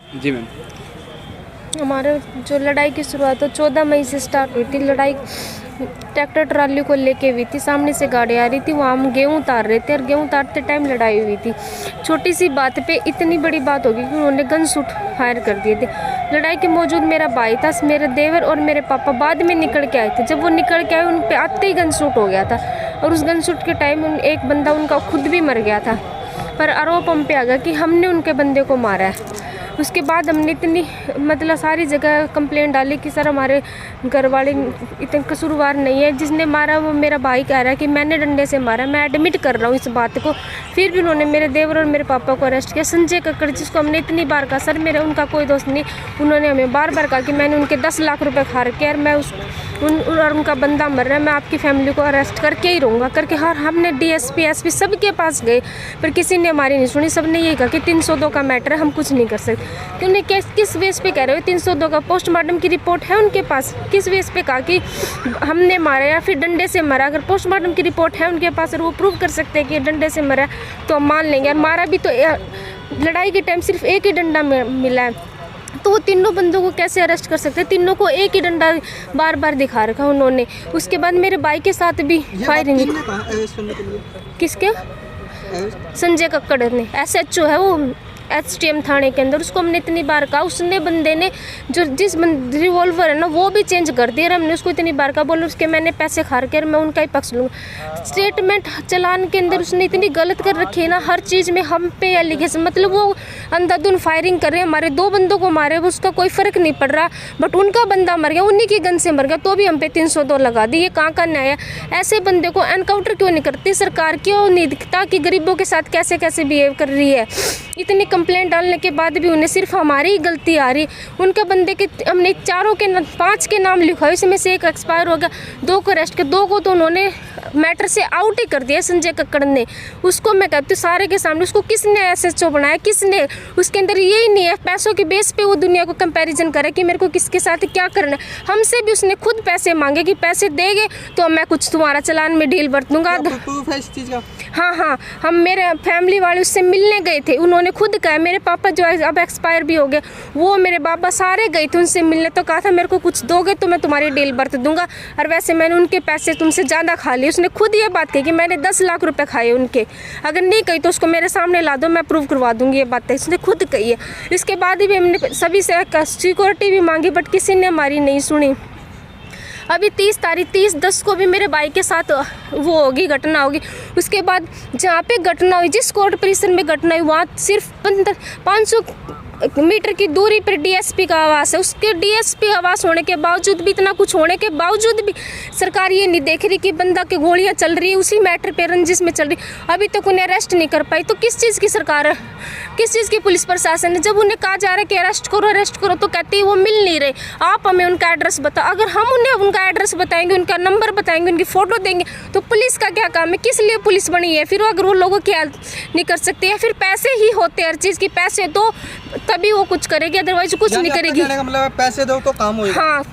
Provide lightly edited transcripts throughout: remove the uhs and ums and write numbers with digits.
जी ma'am. हमारे जो लड़ाई की शुरुआत तो 14 मई से स्टार्ट हुई थी। लड़ाई ट्रैक्टर ट्राली को लेके हुई थी, सामने से गाड़ी आ रही थी, वहाँ हम गेहूँ उतार रहे थे और गेहूँ उतारते टाइम लड़ाई हुई थी। छोटी सी बात पे इतनी बड़ी बात हो गई कि उन्होंने गन शूट फायर कर दिए थे। लड़ाई के मौजूद मेरा भाई था, मेरे देवर और मेरे पापा बाद में निकल के आए थे। जब वो निकल के आए उन पे आते ही गन शूट हो गया था और उस गन शूट के टाइम एक बंदा उनका खुद भी मर गया था, पर आरोप हम पे आ गया कि हमने उनके बंदे को मारा है। उसके बाद हमने इतनी मतलब सारी जगह कंप्लेंट डाली कि सर हमारे घर वाले इतने कसूरवार नहीं है, जिसने मारा वो मेरा भाई कह रहा है कि मैंने डंडे से मारा, मैं एडमिट कर रहा हूँ इस बात को। फिर भी उन्होंने मेरे देवर और मेरे पापा को अरेस्ट किया। संजय कक्कड़, जिसको हमने इतनी बार कहा सर मेरा उनका कोई दोस्त नहीं, उन्होंने हमें बार बार कहा कि मैंने उनके 10 लाख रुपये खा रखे और मैं और उनका बंदा मर रहा है, मैं आपकी फैमिली को अरेस्ट करके ही रहूँगा करके हमने DSP SP सबके पास गए, पर किसी ने हमारी नहीं सुनी। सब ने यही कहा कि 302 का मैटर है, हम कुछ नहीं कर सकते। कि उन्हें किस बेस पे कह रहे हो 302 का पोस्टमार्टम की रिपोर्ट है उनके पास? किस बेस पे कहा कि हमने मारा या फिर डंडे से मरा? अगर पोस्टमार्टम की रिपोर्ट है उनके पास और वो प्रूव कर सकते हैं कि डंडे से मरा तो हम मान लेंगे। और मारा भी तो लड़ाई के टाइम सिर्फ एक ही डंडा मिला है, तो वो तीनों बंदों को कैसे अरेस्ट कर सकते हैं? तीनों को एक ही डंडा बार बार दिखा रखा उन्होंने। उसके बाद मेरे भाई के साथ भी फायरिंग। किसके? संजय कक्कड़ ने, SHO है वो STM थाने के अंदर। उसको हमने इतनी बार कहा, उसने बंदे ने जो जिस रिवॉल्वर है ना वो भी चेंज कर दिया। हमने उसको इतनी बार कहा, बोलो उसके मैंने पैसे खा के मैं उनका ही पक्ष लूँगा। स्टेटमेंट चलान के अंदर उसने इतनी गलत कर रखी है ना, हर चीज़ में हम पे एलिगेशन, मतलब वो अंधाधुन फायरिंग कर रहे हैं। हमारे 2 बंदों को मारे, उसका कोई फ़र्क नहीं पड़ रहा, बट उनका बंदा मर गया, उन्हीं की गन से मर गया, तो भी हम पे 302 लगा दी। ये कहाँ का न्याय है? ऐसे बंदे को एनकाउंटर क्यों नहीं करती सरकार? क्यों नहीं दिखता कि गरीबों के साथ कैसे कैसे बिहेव कर रही है? इतनी कंप्लेंट डालने के बाद भी उन्हें सिर्फ हमारी ही गलती आ रही। उनके बंदे के हमने 5 के नाम लिखवाए, इसमें से 1 एक्सपायर हो गया, 2 को अरेस्ट किया, 2 को तो उन्होंने मैटर से आउट ही कर दिया संजय कक्कड़ ने। उसको मैं कहती हूँ सारे के सामने, उसको किसने SHO बनाया? किसने? उसके अंदर यही नहीं है, पैसों के बेस पे वो दुनिया को कंपैरिजन करे कि मेरे को किसके साथ क्या करना है। हमसे भी उसने खुद पैसे मांगे कि पैसे देंगे तो मैं कुछ तुम्हारा चालान में डील बरतूंगा। प्रूफ है इस चीज़ का? हाँ, हम मेरे फैमिली वाले उससे मिलने गए थे, उन्होंने खुद कहा। मेरे पापा जो है अब एक्सपायर भी हो गए, वो मेरे बाबा सारे गए थे उनसे मिलने, तो कहा था मेरे को कुछ दोगे तो मैं तुम्हारी डील बरत दूंगा, और वैसे मैंने उनके पैसे तुमसे ज़्यादा खा लिए। उसने खुद ये बात कही कि मैंने 10 लाख रुपए खाए उनके, अगर नहीं कही तो उसको मेरे सामने ला दो, मैं प्रूव करवा दूंगी। ये बात है, उसने खुद कही है। इसके बाद भी हमने सभी से सिक्योरिटी भी मांगी, बट किसी ने हमारी नहीं सुनी। अभी 30/10 को भी मेरे भाई के साथ वो होगी, घटना होगी। उसके बाद जहाँ पे घटना हुई, जिस कोर्ट परिसर में घटना हुई, वहाँ सिर्फ 500 मीटर की दूरी पर DSP का आवास है। उसके DSP आवास होने के बावजूद भी, इतना कुछ होने के बावजूद भी सरकार ये नहीं देख रही कि बंदा की गोलियां चल रही है, उसी मैटर पे रंजिश में चल रही, अभी तक उन्हें अरेस्ट नहीं कर पाई। तो किस चीज़ की सरकार है, किस चीज़ की पुलिस प्रशासन है? जब उन्हें कहा जा रहा है कि अरेस्ट करो तो कहते हैं वो मिल नहीं रहे, आप हमें उनका एड्रेस बताओ। अगर हम उन्हें उनका एड्रेस बताएंगे, उनका नंबर बताएंगे, उनकी फ़ोटो देंगे, तो पुलिस का क्या काम है? किस लिए पुलिस बनी है फिर? अगर वो लोगों की हेल्प नहीं कर सकते, या फिर पैसे ही होते हर चीज़ की, पैसे दो तभी वो कुछ करेगी, अदरवाइज कुछ नहीं करेगी। मतलब पैसे दो तो काम होगा। हाँ,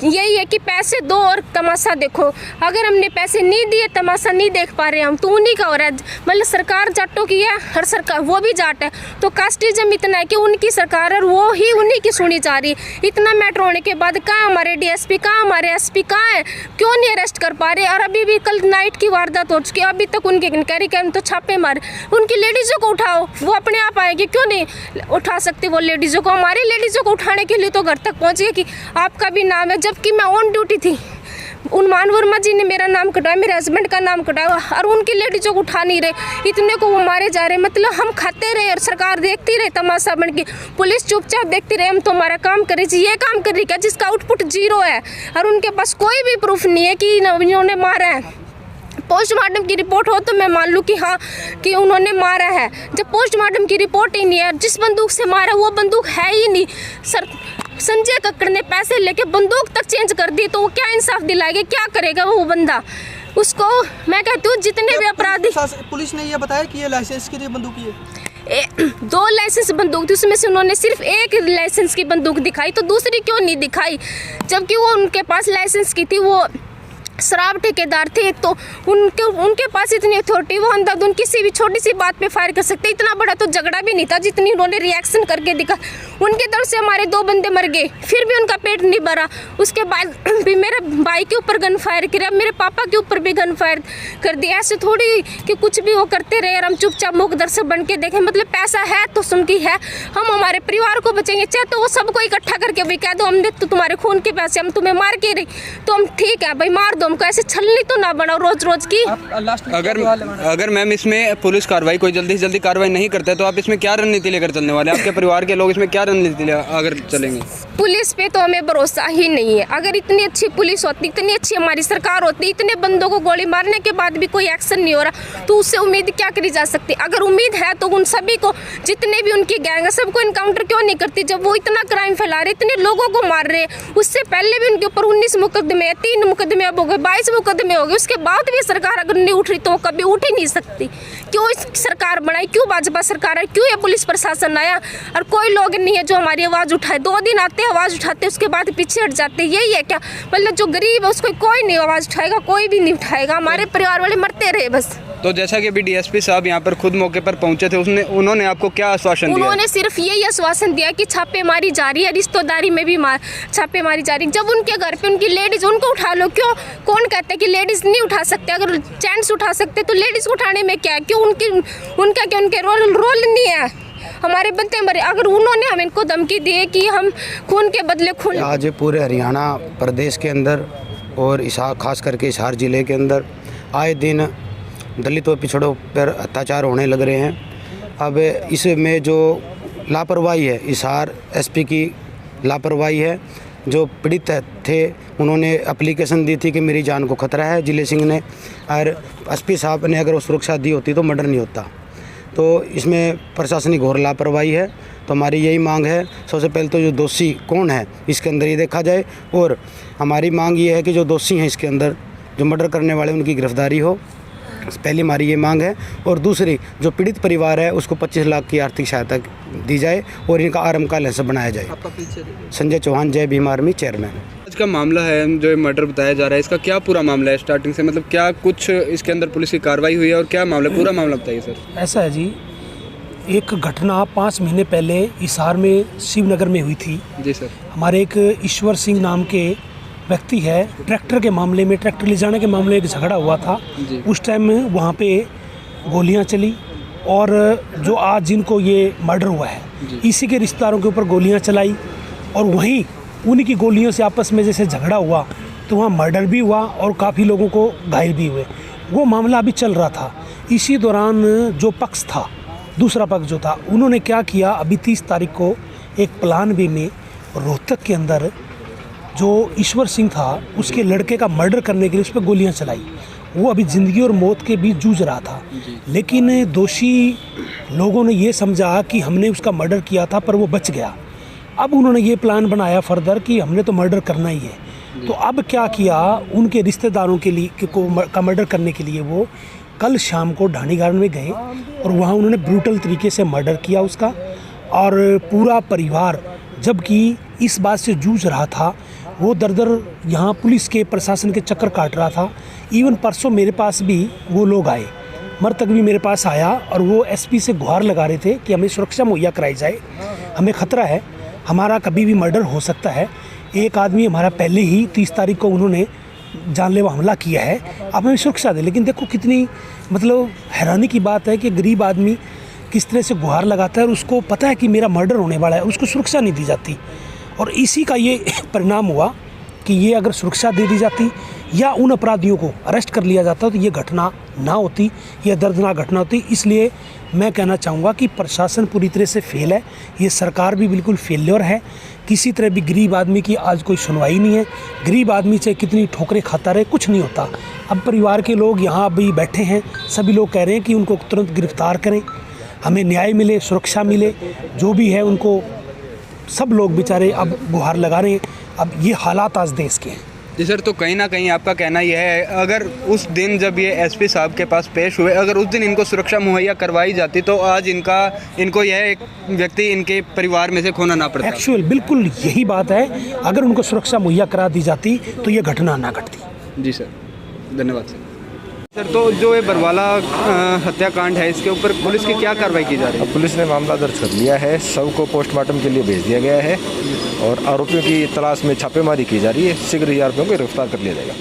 यही है कि पैसे दो और तमाशा देखो। अगर हमने पैसे नहीं दिए, तमाशा नहीं देख पा रहे हम, तो उन्हीं का हो रहा है। मतलब सरकार जाटों की है, हर सरकार वो भी जाट है, तो कास्टिज्म इतना है कि उनकी सरकार है, वो ही उन्हीं की सुनी जा रही है। इतना मैटर होने के बाद कहाँ हमारे DSP, कहाँ हमारे SP, कहाँ है? क्यों नहीं अरेस्ट कर पा रहे? और अभी भी कल नाइट की वारदात हो चुकी है, अभी तक उनके इंक्वायरी के तो छापे मारे। उनकी लेडीज़ों को उठाओ, वो अपने आप आएगी, क्यों नहीं उठा सकते वो लेडीज़ों को? हमारी लेडीज़ों को उठाने के लिए तो घर तक पहुँच गए कि आपका भी नाम है, जबकि मैं ऑन ड्यूटी थी। उन्मान वर्मा जी ने मेरा नाम कटाया, मेरे हस्बैंड का नाम कटाया, और उनकी लेडीज़ों को उठा नहीं रहे, इतने को वो मारे जा रहे। मतलब हम खाते रहे और सरकार देखती रहे तमाशा बन के, पुलिस चुपचाप देखती रहे, हम तो हमारा काम करे। ये काम कर रही क्या जिसका आउटपुट 0 है, और उनके पास कोई भी प्रूफ नहीं है कि इन्होंने मारा है। पोस्टमार्टम की रिपोर्ट हो तो मैं मान लूँ कि हाँ कि उन्होंने मारा है, जब पोस्टमार्टम की रिपोर्ट ही नहीं है, जिस बंदूक से मारा वो बंदूक है ही नहीं। सर संजय कक्कड़ ने पैसे लेके बंदूक तक चेंज कर दी, तो वो क्या इंसाफ दिलाएगा? क्या करेगा वो बंदा? उसको मैं कहती हूँ जितने भी अपराधी, पुलिस ने ये बताया कि ये लाइसेंस की बंदूक है। 2 लाइसेंस बंदूक थी, उसमें से उन्होंने सिर्फ 1 लाइसेंस की बंदूक दिखाई, तो दूसरी क्यों नहीं दिखाई? जबकि वो उनके पास लाइसेंस की थी, वो शराब ठेकेदार थे, तो उनके पास इतनी अथॉरिटी, वो अंधाधुंध किसी भी छोटी सी बात पे फायर कर सकते। इतना बड़ा तो झगड़ा भी नहीं था जितनी उन्होंने रिएक्शन करके दिखा। उनकी तरफ से हमारे 2 बंदे मर गए, फिर भी उनका पेट नहीं भरा। उसके बाद भी मेरे भाई के ऊपर गन फायर किया, मेरे पापा के ऊपर भी गन फायर कर दिया। ऐसे थोड़ी कि कुछ भी वो करते रहे और हम चुपचाप मूक दर्शक बन के देखें। मतलब पैसा है तो सुनकी है, हम हमारे परिवार को बचेंगे, चाहे तो वो सबको इकट्ठा करके भी कह दो हमने तो तुम्हारे खून के पैसे, हम तुम्हें मार के रही तो हम ठीक है भाई मार दो हमको, ऐसे छलनी तो ना बनाओ रोज रोज की। अगर मैम इसमें पुलिस कार्रवाई कोई जल्दी से जल्दी कार्रवाई नहीं करते तो आप इसमें क्या रणनीति लेकर चलने वाले? आपके परिवार के लोग इसमें क्या रणनीति अगर चलेंगे? पुलिस पे तो हमें भरोसा ही नहीं है। अगर इतनी अच्छी पुलिस होती, इतनी अच्छी हमारी सरकार होती, इतने बंदों को गोली मारने के बाद भी कोई एक्शन नहीं हो रहा, तो उससे उम्मीद क्या करी जा सकती? अगर उम्मीद है तो उन सभी को, जितने भी उनकी गैंग है, सबको इनकाउंटर क्यों नहीं करती? जब वो इतना क्राइम फैला रहे, इतने लोगों को मार रहे, उससे पहले भी उनके ऊपर 19 मुकदमे, 3 मुकदमे अब हो गए, 22 मुकदमे हो गए, उसके बाद भी सरकार अगर नहीं उठ रही तो कभी उठ ही नहीं सकती। क्यों सरकार बनाई, क्यों भाजपा सरकार है, क्यों ये पुलिस प्रशासन आया? और कोई लोग नहीं है जो हमारी आवाज़ उठाए। 2 दिन आते आवाज़ उठाते, उसके बाद पीछे हट जाते। यही है क्या? मतलब जो गरीब है उसको कोई नहीं आवाज़ उठाएगा, कोई भी नहीं उठाएगा। हमारे परिवार वाले मरते रहे बस। तो जैसा कि अभी डीएसपी साहब यहाँ पर खुद मौके पर पहुंचे थे, उन्होंने आपको क्या आश्वासन दिया? उन्होंने सिर्फ यही आश्वासन दिया कि छापेमारी जारी है, रिश्तेदारी में भी छापेमारी जारी। जब उनके घर पे उनकी लेडीज, उनको उठा लो, क्यों? कौन कहता है कि लेडीज नहीं उठा सकते? अगर जेंट्स उठा सकते तो लेडीज को उठाने में क्या है? क्यों उनके रोल नहीं है? हमारे बंदे मरे। अगर उन्होंने हम इनको धमकी दी कि हम खून के बदले खून। आज पूरे हरियाणा प्रदेश के अंदर और खास करके हिसार ज़िले के अंदर आए दिन दलित व पिछड़ों पर अत्याचार होने लग रहे हैं। अब इसमें जो लापरवाही है, हिसार एसपी की लापरवाही है। जो पीड़ित थे उन्होंने एप्लीकेशन दी थी कि मेरी जान को खतरा है, जिले सिंह ने, और एसपी साहब ने अगर वो सुरक्षा दी होती तो मर्डर नहीं होता। तो इसमें प्रशासनिक घोर लापरवाही है। तो हमारी यही मांग है, सबसे पहले तो जो दोषी कौन है इसके अंदर ये देखा जाए, और हमारी मांग ये है कि जो दोषी हैं इसके अंदर, जो मर्डर करने वाले, उनकी गिरफ्तारी हो, पहली हमारी ये मांग है। और दूसरी, जो पीड़ित परिवार है उसको 25 लाख की आर्थिक सहायता दी जाए और इनका आरएम का लाइसेंस बनाया जाए। संजय चौहान, जय भीम आर्मी, चेयरमैन। आज का मामला है जो मर्डर बताया जा रहा है, इसका क्या पूरा मामला है स्टार्टिंग से? मतलब क्या कुछ इसके अंदर पुलिस की कार्रवाई हुई है और क्या मामला, पूरा मामला बताइए सर। ऐसा है जी, एक घटना 5 महीने पहले हिसार में शिवनगर में हुई थी। जी सर। हमारे एक ईश्वर सिंह नाम के व्यक्ति है, ट्रैक्टर के मामले में, ट्रैक्टर ले जाने के मामले में एक झगड़ा हुआ था। उस टाइम वहाँ पे गोलियाँ चली और जो आज जिनको ये मर्डर हुआ है इसी के रिश्तेदारों के ऊपर गोलियाँ चलाई, और वहीं उन्हीं की गोलियों से आपस में जैसे झगड़ा हुआ तो वहाँ मर्डर भी हुआ और काफ़ी लोगों को घायल भी हुए। वो मामला अभी चल रहा था। इसी दौरान जो पक्ष था, दूसरा पक्ष जो था, उन्होंने क्या किया, अभी 30 तारीख को एक प्लान बी में रोहतक के अंदर जो ईश्वर सिंह था उसके लड़के का मर्डर करने के लिए उस पर गोलियां चलाई। वो अभी ज़िंदगी और मौत के बीच जूझ रहा था, लेकिन दोषी लोगों ने ये समझा कि हमने उसका मर्डर किया था पर वो बच गया। अब उन्होंने ये प्लान बनाया फर्दर कि हमने तो मर्डर करना ही है। तो अब क्या किया, उनके रिश्तेदारों के लिए का मर्डर करने के लिए वो कल शाम को ढाणी गार्डन में गए और वहाँ उन्होंने ब्रूटल तरीके से मर्डर किया उसका, और पूरा परिवार जबकि इस बात से जूझ रहा था, वो दर यहाँ पुलिस के प्रशासन के चक्कर काट रहा था। इवन परसों मेरे पास भी वो लोग आए, मृतक भी मेरे पास आया और वो एसपी से गुहार लगा रहे थे कि हमें सुरक्षा मुहैया कराई जाए, हमें ख़तरा है, हमारा कभी भी मर्डर हो सकता है। एक आदमी हमारा पहले ही 30 तारीख को उन्होंने जानलेवा हमला किया है, आप हमें सुरक्षा दें। लेकिन देखो कितनी मतलब हैरानी की बात है कि गरीब आदमी किस तरह से गुहार लगाता है और उसको पता है कि मेरा मर्डर होने वाला है, उसको सुरक्षा नहीं दी जाती। और इसी का ये परिणाम हुआ कि ये अगर सुरक्षा दे दी जाती या उन अपराधियों को अरेस्ट कर लिया जाता तो ये घटना ना होती, ये दर्दनाक घटना होती। इसलिए मैं कहना चाहूँगा कि प्रशासन पूरी तरह से फेल है, ये सरकार भी बिल्कुल फेल्योर है। किसी तरह भी गरीब आदमी की आज कोई सुनवाई नहीं है। गरीब आदमी चाहे कितनी ठोकरें खाता रहे, कुछ नहीं होता। अब परिवार के लोग यहाँ अभी बैठे हैं, सभी लोग कह रहे हैं कि उनको तुरंत गिरफ्तार करें, हमें न्याय मिले, सुरक्षा मिले, जो भी है उनको। सब लोग बेचारे अब गुहार लगा रहे हैं। अब ये हालात आज देश के हैं। जी सर, तो कहीं ना कहीं आपका कहना यह है, अगर उस दिन जब ये एसपी साहब के पास पेश हुए, अगर उस दिन इनको सुरक्षा मुहैया करवाई जाती तो आज इनको यह एक व्यक्ति इनके परिवार में से खोना ना पड़ता। एक्चुअल बिल्कुल यही बात है, अगर उनको सुरक्षा मुहैया करा दी जाती तो ये घटना ना घटती। जी सर। धन्यवाद सर। तो जो ये बरवाला हत्याकांड है, इसके ऊपर पुलिस की क्या कार्रवाई की जा रही है? अब पुलिस ने मामला दर्ज कर लिया है, शव को पोस्टमार्टम के लिए भेज दिया गया है और आरोपियों की तलाश में छापेमारी की जा रही है। शीघ्र ही आरोपियों को गिरफ्तार कर लिया जाएगा।